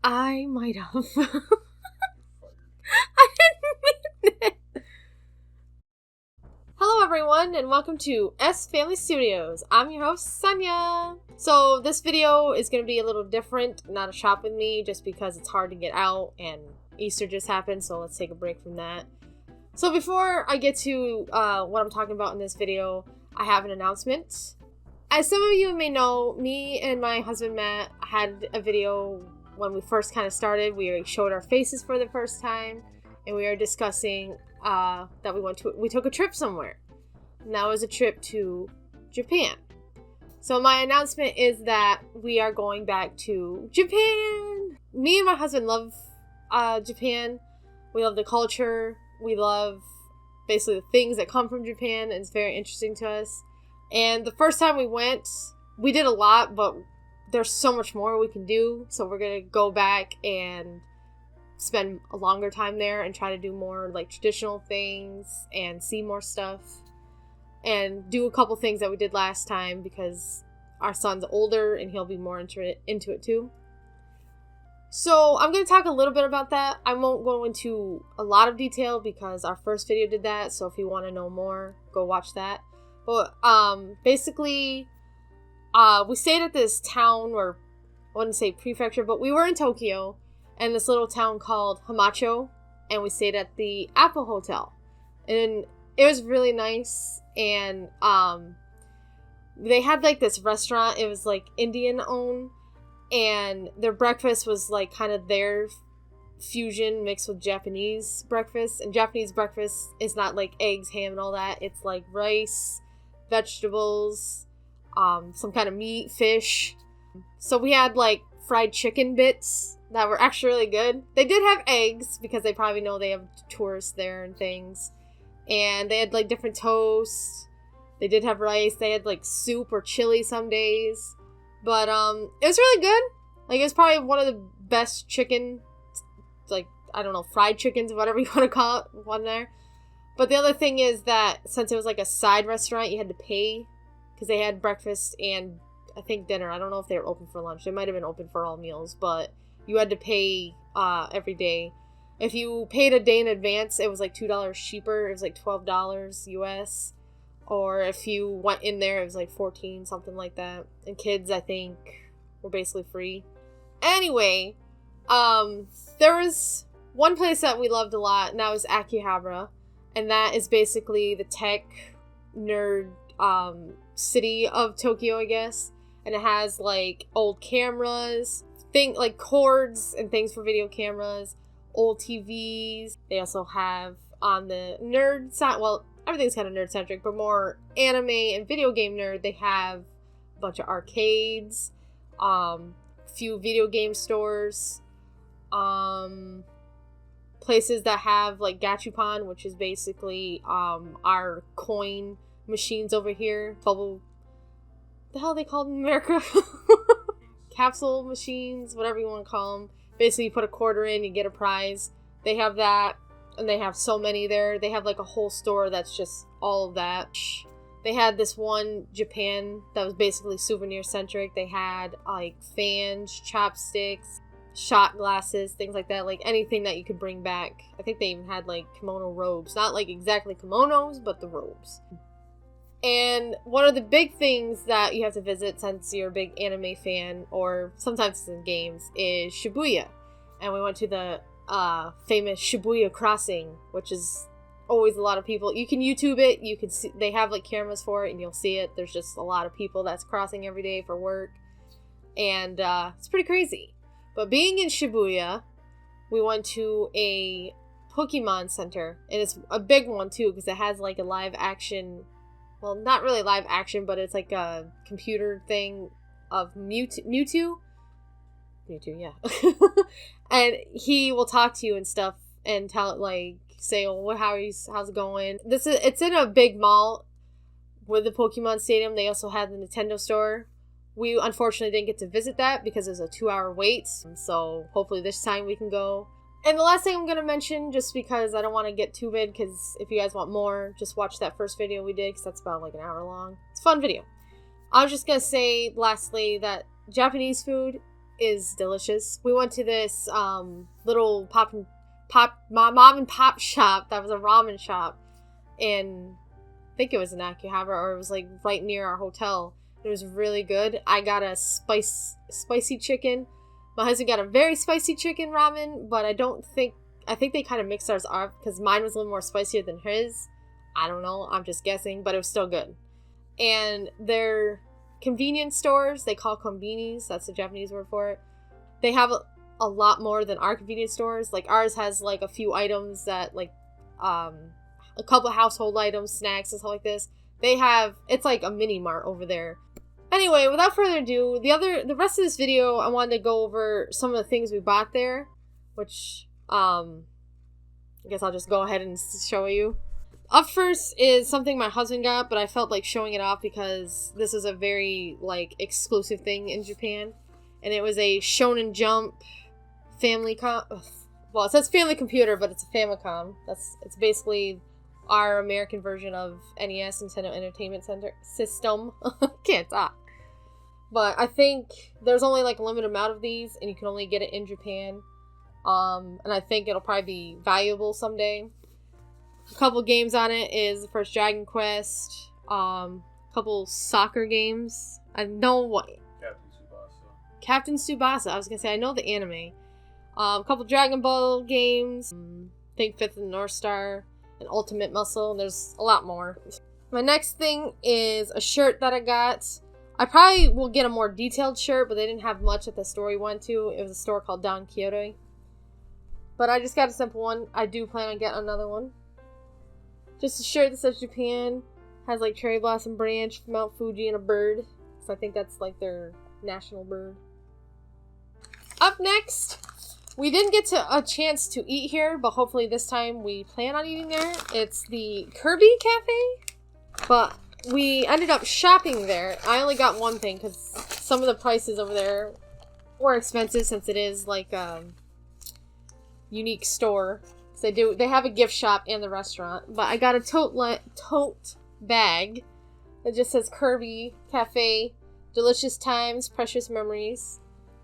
I might have. I didn't mean it. Hello everyone and welcome to S Family Studios. I'm your host, Sonja. So this video is going to be a little different, not a shop with me, just because it's hard to get out and Easter just happened, so let's take a break from that. So before I get to what I'm talking about in this video, I have an announcement. As some of you may know, me and my husband Matt had a video when we first kind of started. We showed our faces for the first time, and we were discussing that we took a trip somewhere. And that was a trip to Japan. So my announcement is that we are going back to Japan. Me and my husband love Japan. We love the culture. We love basically the things that come from Japan, and it's very interesting to us. And the first time we went, we did a lot, but there's so much more we can do. So we're going to go back and spend a longer time there and try to do more like traditional things and see more stuff and do a couple things that we did last time because our son's older and he'll be more into it too. So I'm going to talk a little bit about that. I won't go into a lot of detail because our first video did that. So if you want to know more, go watch that. But basically, we stayed at this town, or I wouldn't say prefecture, but we were in Tokyo, and this little town called Hamacho, and we stayed at the Apple Hotel, and it was really nice. And they had like this restaurant. It was like Indian owned, and their breakfast was like kind of their fusion mixed with Japanese breakfast. And Japanese breakfast is not like eggs, ham, and all that. It's like rice, vegetables, some kind of meat, fish. So we had like fried chicken bits that were actually really good. They did have eggs because they probably know they have tourists there and things. And they had like different toast. They did have rice. They had like soup or chili some days. But it was really good. Like it was probably one of the best chicken, like I don't know, fried chickens, whatever you want to call it, one there. But the other thing is that since it was like a side restaurant, you had to pay because they had breakfast and I think dinner. I don't know if they were open for lunch. They might have been open for all meals, but you had to pay every day. If you paid a day in advance, it was like $2 cheaper. It was like $12 US. Or if you went in there, it was like $14, something like that. And kids, I think, were basically free. Anyway, there was one place that we loved a lot, and that was Akihabara. And that is basically the tech nerd city of Tokyo, I guess. And it has like old cameras, like cords and things for video cameras, old TVs. They also have on the nerd side, well, everything's kind of nerd centric, but more anime and video game nerd. They have a bunch of arcades, few video game stores, places that have like gachapon, which is basically our coin machines over here. The hell are they called in America? Capsule machines, whatever you want to call them. Basically, you put a quarter in, you get a prize. They have that, and they have so many there. They have like a whole store that's just all of that. They had this one Japan that was basically souvenir centric. They had like fans, chopsticks, shot glasses, things like that, like anything that you could bring back. I think they even had like kimono robes, not like exactly kimonos, but the robes. And one of the big things that you have to visit since you're a big anime fan, or sometimes it's in games, is Shibuya. And we went to the famous Shibuya crossing, which is always a lot of people. You can YouTube it, you can see, they have like cameras for it, and you'll see it. There's just a lot of people that's crossing every day for work, and it's pretty crazy. But being in Shibuya, we went to a Pokemon Center, and it's a big one too, because it has like a live action, well, not really live action, but it's like a computer thing of Mewtwo, yeah. And he will talk to you and stuff and tell it, like, say, oh, how's it going? It's in a big mall with the Pokemon Stadium. They also had the Nintendo store. We unfortunately didn't get to visit that because it was a 2-hour wait. So hopefully this time we can go. And the last thing I'm going to mention, just because I don't want to get too big, because if you guys want more, just watch that first video we did, because that's about like an hour long. It's a fun video. I was just going to say, lastly, that Japanese food is delicious. We went to this little mom and pop shop that was a ramen shop, and I think it was in Akihabara, or it was like right near our hotel. It was really good. I got a spicy chicken. My husband got a very spicy chicken ramen, but I think they kind of mixed ours up because mine was a little more spicier than his. I don't know. I'm just guessing, but it was still good. And their convenience stores, they call konbinis. That's the Japanese word for it. They have a lot more than our convenience stores. Like ours has like a few items that like a couple of household items, snacks and stuff like this. It's like a mini mart over there. Anyway, without further ado, the rest of this video, I wanted to go over some of the things we bought there, which, I guess I'll just go ahead and show you. Up first is something my husband got, but I felt like showing it off because this is a very, like, exclusive thing in Japan. And it was a Shonen Jump family well, it says family computer, but it's a Famicom. It's basically our American version of NES, Nintendo Entertainment System. Can't talk. But I think there's only like a limited amount of these, and you can only get it in Japan. And I think it'll probably be valuable someday. A couple games on it is the first Dragon Quest, a couple soccer games. I know what Captain Tsubasa. I was gonna say I know the anime. A couple Dragon Ball games. I think Fifth and North Star, and Ultimate Muscle. And there's a lot more. My next thing is a shirt that I got. I probably will get a more detailed shirt, but they didn't have much at the store we went to. It was a store called Don Quixote. But I just got a simple one. I do plan on getting another one. Just a shirt that says Japan. Has like cherry blossom branch, Mount Fuji, and a bird. So I think that's like their national bird. Up next, we didn't get a chance to eat here, but hopefully this time we plan on eating there. It's the Kirby Cafe. But we ended up shopping there. I only got one thing because some of the prices over there were expensive since it is like a unique store. So they have a gift shop and the restaurant. But I got a tote bag that just says Kirby Cafe, delicious times, precious memories.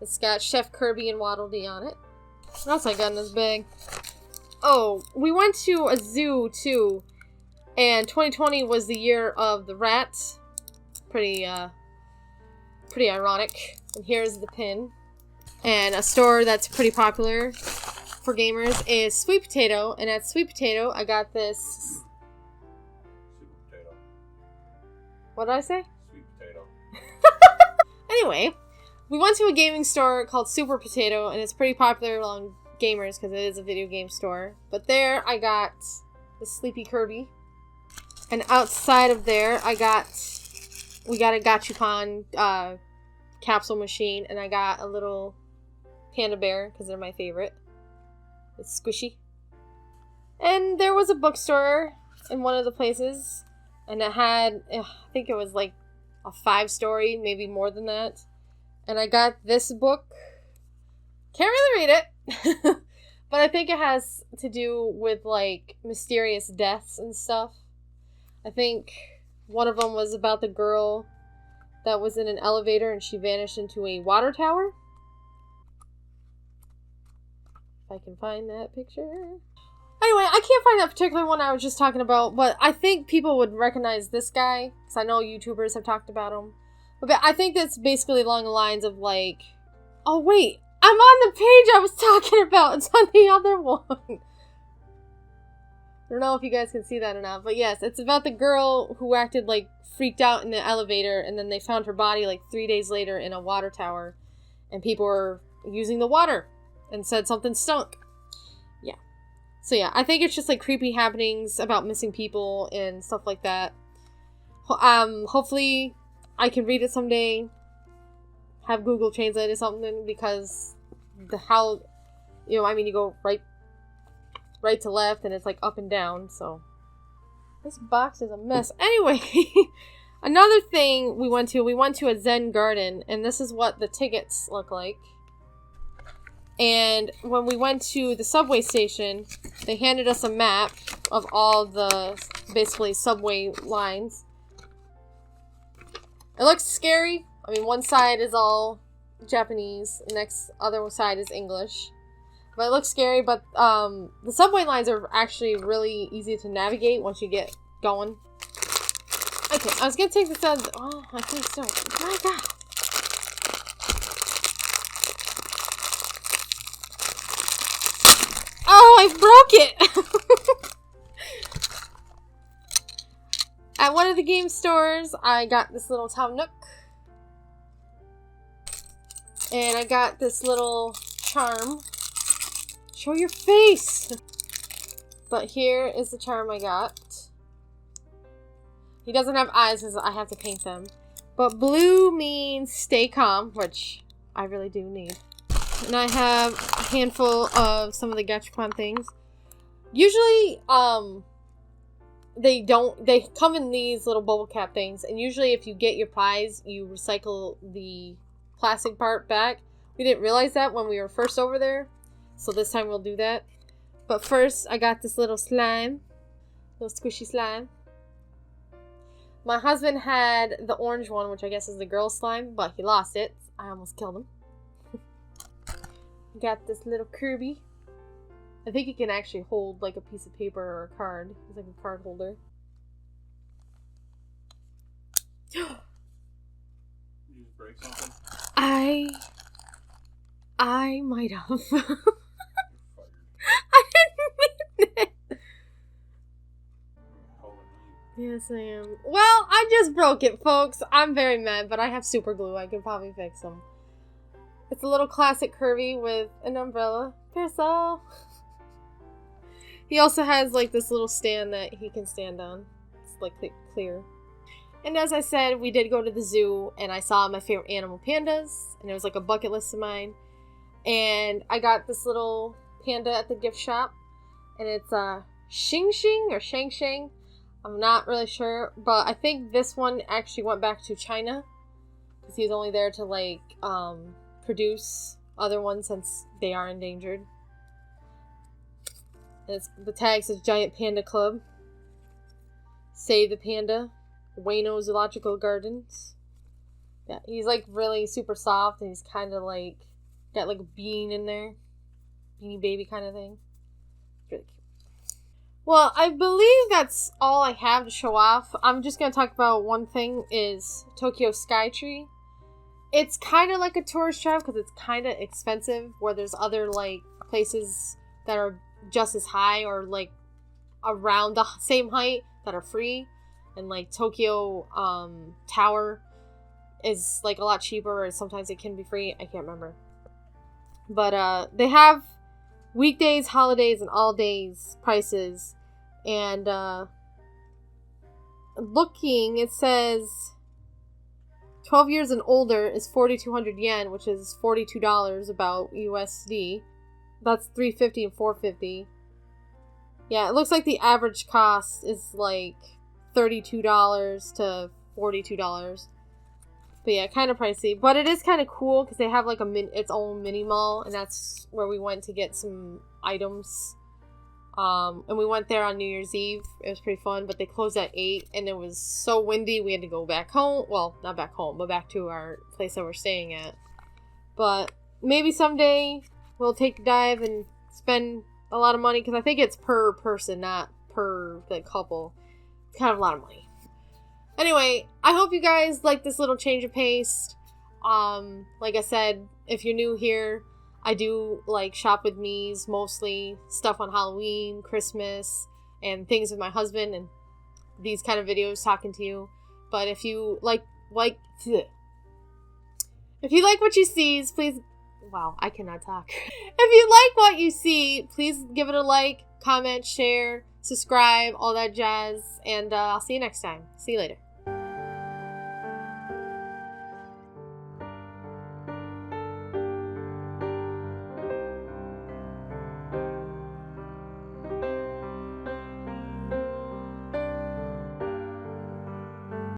It's got Chef Kirby and Waddle Dee on it. What else I got in this bag? Oh, we went to a zoo too. And 2020 was the year of the rat. Pretty ironic. And here's the pin. And a store that's pretty popular for gamers is Sweet Potato. And at Sweet Potato, I got this... Super Potato. What did I say? Sweet Potato. Anyway, we went to a gaming store called Super Potato. And it's pretty popular among gamers because it is a video game store. But there, I got the Sleepy Kirby. And outside of there, we got a Gachupon capsule machine, and I got a little panda bear, because they're my favorite. It's squishy. And there was a bookstore in one of the places, and it had, I think it was like a 5-story, maybe more than that. And I got this book. Can't really read it, but I think it has to do with, like, mysterious deaths and stuff. I think one of them was about the girl that was in an elevator and she vanished into a water tower. If I can find that picture. Anyway, I can't find that particular one I was just talking about, but I think people would recognize this guy, because I know YouTubers have talked about him. But I think that's basically along the lines of like, oh wait, I'm on the page I was talking about. It's on the other one. I don't know if you guys can see that or not, but yes, it's about the girl who acted like freaked out in the elevator, and then they found her body like 3 days later in a water tower, and people were using the water and said something stunk. Yeah. So yeah, I think it's just like creepy happenings about missing people and stuff like that. Hopefully I can read it someday. Have Google Translate or something, because you go right to left, and it's like up and down, so this box is a mess. Anyway, another thing we went to a Zen garden, and this is what the tickets look like. And when we went to the subway station, they handed us a map of all the basically subway lines. It looks scary. I mean, one side is all Japanese. Next other side is English. But it looks scary, but the subway lines are actually really easy to navigate once you get going. Okay, I was gonna take this out. Oh, I think so. My God. Oh, I broke it! At one of the game stores, I got this little Tom Nook. And I got this little charm. Show your face! But here is the charm I got. He doesn't have eyes because I have to paint them. But blue means stay calm, which I really do need. And I have a handful of some of the Gachapon things. Usually, they come in these little bubble cap things. And usually if you get your prize, you recycle the plastic part back. We didn't realize that when we were first over there. So this time we'll do that. But first, I got this little slime. Little squishy slime. My husband had the orange one, which I guess is the girl slime, but he lost it. I almost killed him. Got this little Kirby. I think he can actually hold like a piece of paper or a card. He's like a card holder. You just break something? I might have. You're fired. I didn't mean it. How old are you? Yes, I am. Well, I just broke it, folks. I'm very mad, but I have super glue. I can probably fix them. It's a little classic Kirby with an umbrella. Parasol. He also has like this little stand that he can stand on. It's like clear. And as I said, we did go to the zoo and I saw my favorite animal pandas. And it was like a bucket list of mine. And I got this little panda at the gift shop. And it's Xing Xing or Shang Shang. I'm not really sure. But I think this one actually went back to China. Because he's only there to like produce other ones since they are endangered. And the tag says Giant Panda Club. Save the Panda. Wayno Zoological Gardens. Yeah, he's like really super soft and he's kind of like got like a bean in there. Beanie baby kind of thing. Really cute. Well, I believe that's all I have to show off. I'm just going to talk about one thing is Tokyo Skytree. It's kind of like a tourist trap because it's kind of expensive where there's other like places that are just as high or like around the same height that are free. And like Tokyo Tower is like a lot cheaper, or sometimes it can be free. I can't remember. But they have weekdays, holidays, and all days prices. And looking, it says 12 years and older is 4,200 yen, which is $42 about USD. That's $350 and $450. Yeah, it looks like the average cost is like $32 to $42. But yeah, kind of pricey. But it is kind of cool because they have like its own mini mall. And that's where we went to get some items. And we went there on New Year's Eve. It was pretty fun. But they closed at 8. And it was so windy. We had to go back home. Well, not back home. But back to our place that we're staying at. But maybe someday we'll take a dive and spend a lot of money. Because I think it's per person, not per like couple. It's kind of a lot of money. Anyway, I hope you guys like this little change of pace. Like I said, if you're new here, I do like shop with me's, mostly stuff on Halloween, Christmas, and things with my husband, and these kind of videos talking to you. But if you like if you like what you see, please. Wow, I cannot talk. If you like what you see, please give it a like, comment, share, subscribe, all that jazz, and I'll see you next time. See you later.